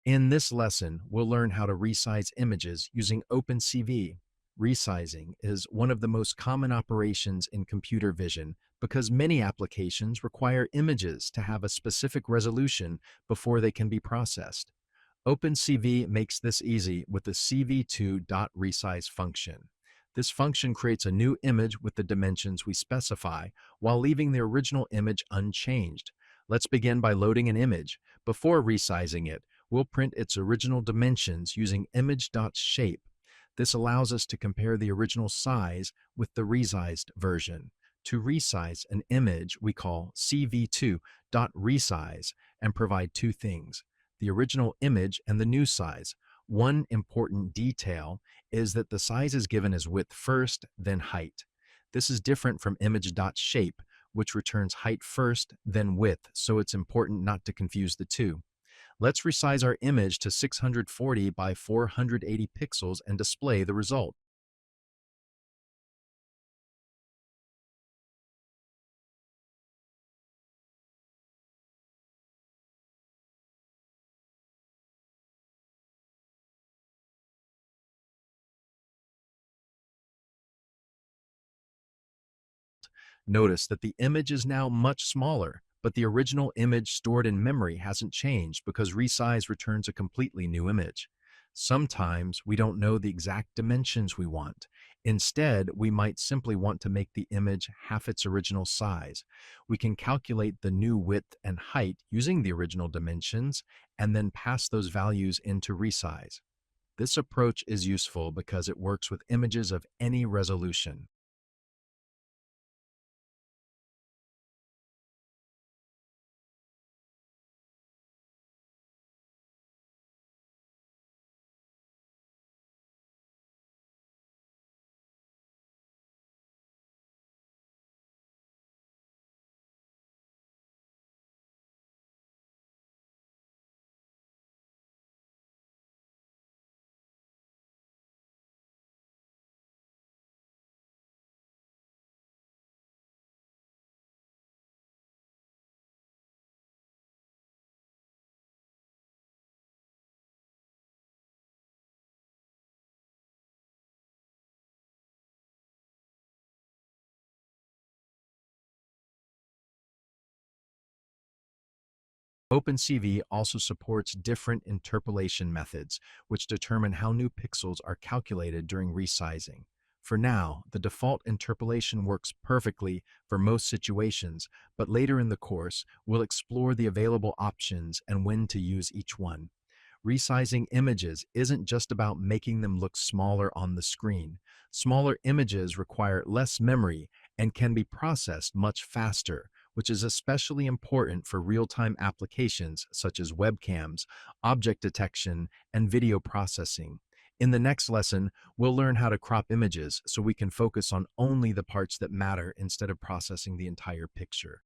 In this lesson, we'll learn how to resize images using OpenCV. Resizing is one of the most common operations in computer vision because many applications require images to have a specific resolution before they can be processed. OpenCV makes this easy with the cv2.resize function. This function creates a new image with the dimensions we specify while leaving the original image unchanged. Let's begin by loading an image. Before resizing it, we'll print its original dimensions using image.shape. This allows us to compare the original size with the resized version. To resize an image, we call cv2.resize and provide two things: the original image and the new size. One important detail is that the size is given as width first, then height. This is different from image.shape, which returns height first, then width, so it's important not to confuse the two. Let's resize our image to 640 by 480 pixels and display the result. Notice that the image is now much smaller, but the original image stored in memory hasn't changed because resize returns a completely new image. Sometimes we don't know the exact dimensions we want. Instead, we might simply want to make the image half its original size. We can calculate the new width and height using the original dimensions and then pass those values into resize. This approach is useful because it works with images of any resolution. OpenCV also supports different interpolation methods, which determine how new pixels are calculated during resizing. For now, the default interpolation works perfectly for most situations, but later in the course, we'll explore the available options and when to use each one. Resizing images isn't just about making them look smaller on the screen. Smaller images require less memory and can be processed much faster, which is especially important for real-time applications such as webcams, object detection, and video processing. In the next lesson, we'll learn how to crop images so we can focus on only the parts that matter instead of processing the entire picture.